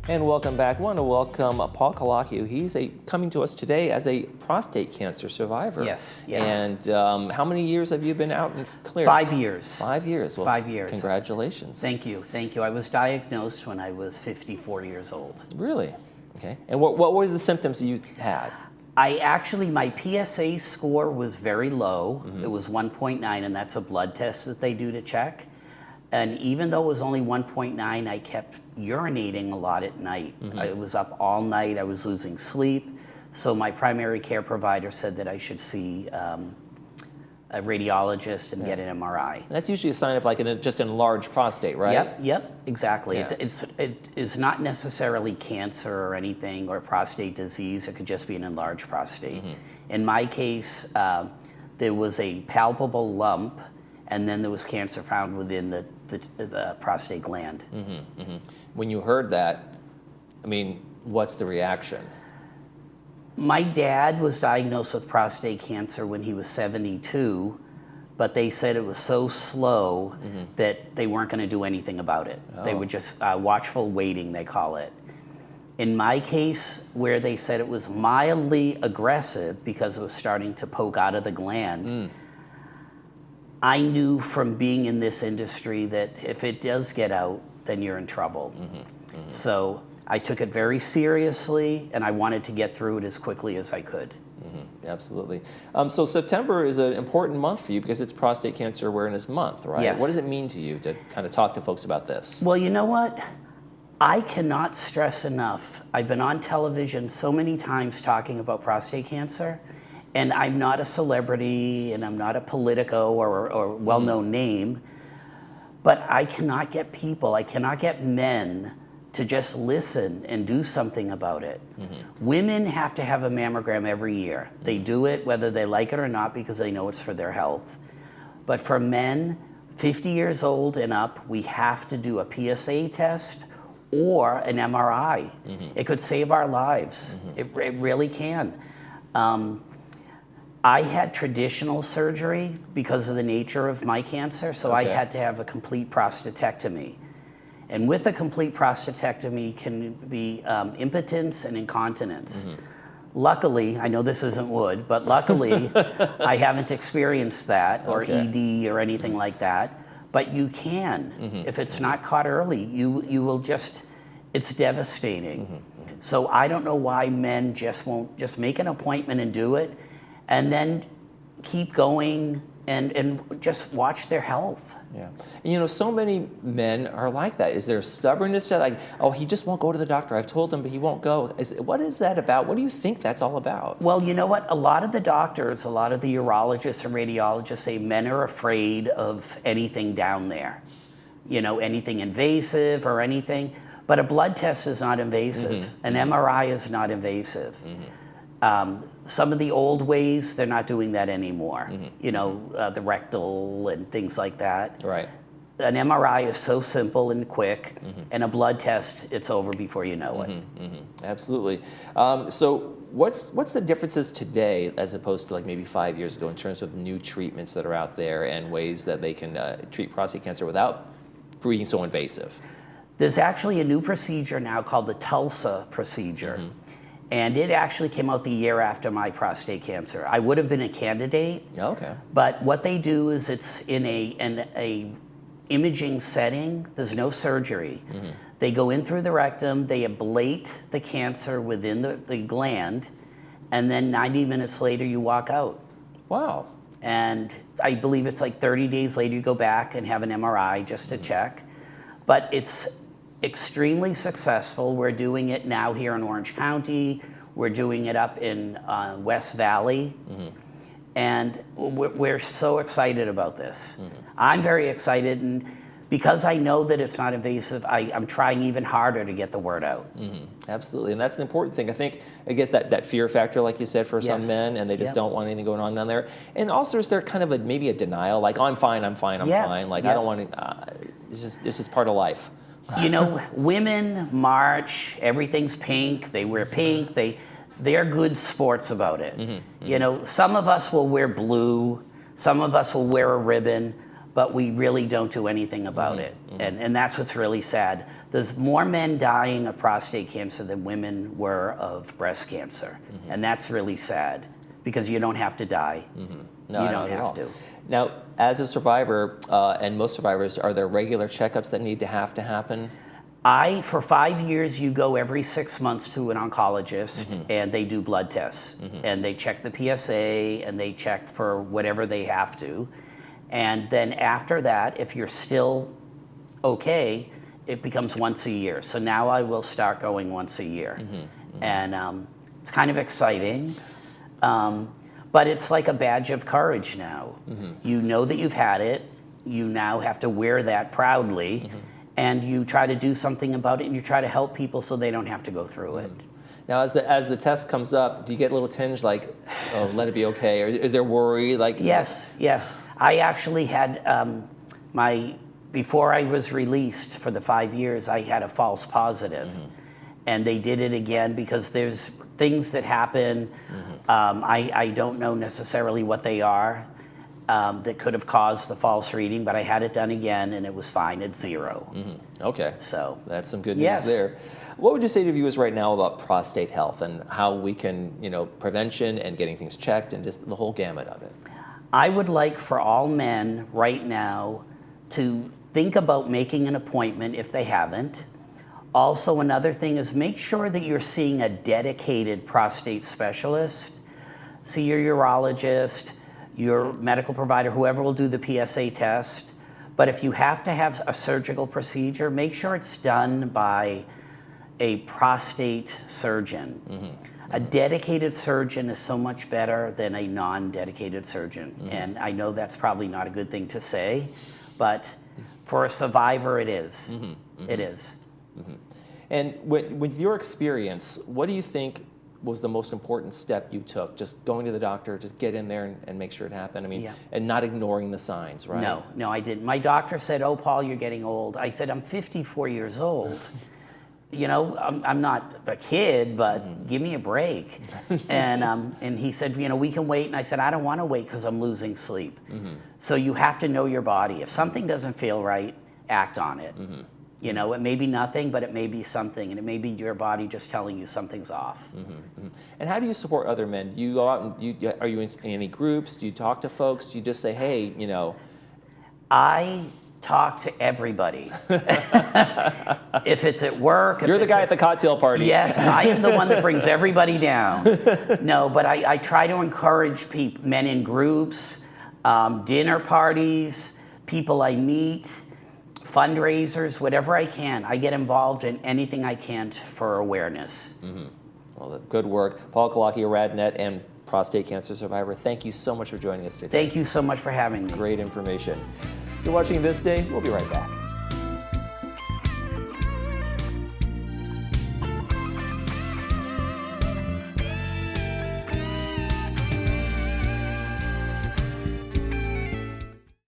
And welcome back. I want to welcome Paul Kalakio. He's coming to us today as a prostate cancer survivor. Yes. And how many years have you been out and clear? 5 years. 5 years. Well, 5 years. Congratulations. Thank you. I was diagnosed when I was 54 years old. Really? Okay. And what were the symptoms you had? My PSA score was very low. Mm-hmm. It was 1.9, and that's a blood test that they do to check. And even though it was only 1.9, I kept urinating a lot at night. Mm-hmm. I was up all night. I was losing sleep. So my primary care provider said that I should see a radiologist and get an MRI. And that's usually a sign of like just an enlarged prostate, right? Yep, exactly. Yeah. It is not necessarily cancer or anything or prostate disease. It could just be an enlarged prostate. Mm-hmm. In my case, there was a palpable lump, and then there was cancer found within the prostate gland. Mm-hmm, mm-hmm. When you heard that, I mean, what's the reaction? My dad was diagnosed with prostate cancer when he was 72, but they said it was so slow that they weren't going to do anything about it. Oh. They were just watchful waiting, they call it. In my case, where they said it was mildly aggressive because it was starting to poke out of the gland, I knew from being in this industry that if it does get out, then you're in trouble. Mm-hmm. Mm-hmm. So I took it very seriously, and I wanted to get through it as quickly as I could. Mm-hmm. Absolutely. So September is an important month for you because it's Prostate Cancer Awareness Month, right? Yes. What does it mean to you to kind of talk to folks about this? Well, you know what? I cannot stress enough. I've been on television so many times talking about prostate cancer, and I'm not a celebrity, and I'm not a politico or well-known name, but I cannot get men to just listen and do something about it. Mm-hmm. Women have to have a mammogram every year. They do it whether they like it or not because they know it's for their health. But for men, 50 years old and up, we have to do a PSA test or an MRI. Mm-hmm. It could save our lives. Mm-hmm. It really can. I had traditional surgery because of the nature of my cancer, so I had to have a complete prostatectomy. And with a complete prostatectomy can be impotence and incontinence. Mm-hmm. Luckily, I know this isn't wood, but luckily I haven't experienced that or ED or anything like that. But you can. Mm-hmm. If it's not caught early, you will just, it's devastating. Mm-hmm. So I don't know why men just won't just make an appointment and do it, and then keep going and just watch their health. Yeah. And you know, so many men are like that. Is there stubbornness to like, oh, he just won't go to the doctor. I've told him, but he won't go. What is that about? What do you think that's all about? Well, you know what? A lot of the doctors, a lot of the urologists and radiologists say men are afraid of anything down there. You know, anything invasive or anything. But a blood test is not invasive. Mm-hmm. An MRI is not invasive. Mm-hmm. Some of the old ways, they're not doing that anymore. Mm-hmm. You know, the rectal and things like that. Right. An MRI is so simple and quick, and a blood test, it's over before you know it. Absolutely. So what's the differences today as opposed to like maybe 5 years ago in terms of new treatments that are out there and ways that they can treat prostate cancer without being so invasive? There's actually a new procedure now called the TULSA procedure. Mm-hmm. And it actually came out the year after my prostate cancer. I would have been a candidate. Okay. But what they do is it's in a imaging setting. There's no surgery. Mm-hmm. They go in through the rectum, they ablate the cancer within the gland, and then 90 minutes later you walk out. Wow. And I believe it's like 30 days later you go back and have an MRI just to check. But it's extremely successful. We're doing it now here in Orange County. We're doing it up in West Valley. Mm-hmm. And we're so excited about this. Mm-hmm. I'm very excited, and because I know that it's not invasive, I'm trying even harder to get the word out. Mm-hmm. Absolutely, and that's an important thing. I guess that fear factor, like you said, for some men, and they just don't want anything going on down there. And also, is there kind of maybe a denial, like, oh, I'm fine. Like, I don't want to, this is part of life. You know, women march, everything's pink, they wear pink, they're good sports about it. Mm-hmm, mm-hmm. You know, some of us will wear blue, some of us will wear a ribbon, but we really don't do anything about it. And that's what's really sad. There's more men dying of prostate cancer than women were of breast cancer. And that's really sad, because you don't have to die. No, you don't have to. Now, as a survivor, and most survivors, are there regular checkups that need to happen? For 5 years, you go every 6 months to an oncologist, and they do blood tests. And they check the PSA, and they check for whatever they have to. And then after that, if you're still okay, it becomes once a year. So now I will start going once a year. And it's kind of exciting. But it's like a badge of courage now. You know that you've had it. You now have to wear that proudly. And you try to do something about it, and you try to help people so they don't have to go through it. Now, as the test comes up, do you get a little tinge like, oh, let it be okay? Or is there worry? Like, yes. I actually had before I was released for the 5 years, I had a false positive. And they did it again because there's things that happen. I don't know necessarily what they are that could have caused the false reading, but I had it done again, and it was fine at 0. Okay. So that's some good news there. What would you say to viewers right now about prostate health and how we can, prevention and getting things checked and just the whole gamut of it? I would like for all men right now to think about making an appointment if they haven't. Also, another thing is make sure that you're seeing a dedicated prostate specialist. See your urologist, your medical provider, whoever will do the PSA test. But if you have to have a surgical procedure, make sure it's done by a prostate surgeon. A dedicated surgeon is so much better than a non-dedicated surgeon. And I know that's probably not a good thing to say, but for a survivor, it is. It is. And with your experience, what do you think was the most important step you took? Just going to the doctor, just get in there and make sure it happened? I mean, and not ignoring the signs, right? No, I didn't. My doctor said, "Oh, Paul, you're getting old." I said, "I'm 54 years old. I'm not a kid, but give me a break." And he said, "We can wait." And I said, "I don't want to wait because I'm losing sleep." So you have to know your body. If something doesn't feel right, act on it. It may be nothing, but it may be something, and it may be your body just telling you something's off. And how do you support other men? Do you go out and are you in any groups? Do you talk to folks? Do you just say, hey, I talk to everybody. If it's at work. You're the guy at the cocktail party. Yes, I am the one that brings everybody down. No, but I try to encourage men in groups, dinner parties, people I meet, fundraisers, whatever I can. I get involved in anything I can for awareness. Well, good work. Paul Kalaki, RadNet, and prostate cancer survivor, thank you so much for joining us today. Thank you so much for having me. Great information. You're watching This Day. We'll be right back.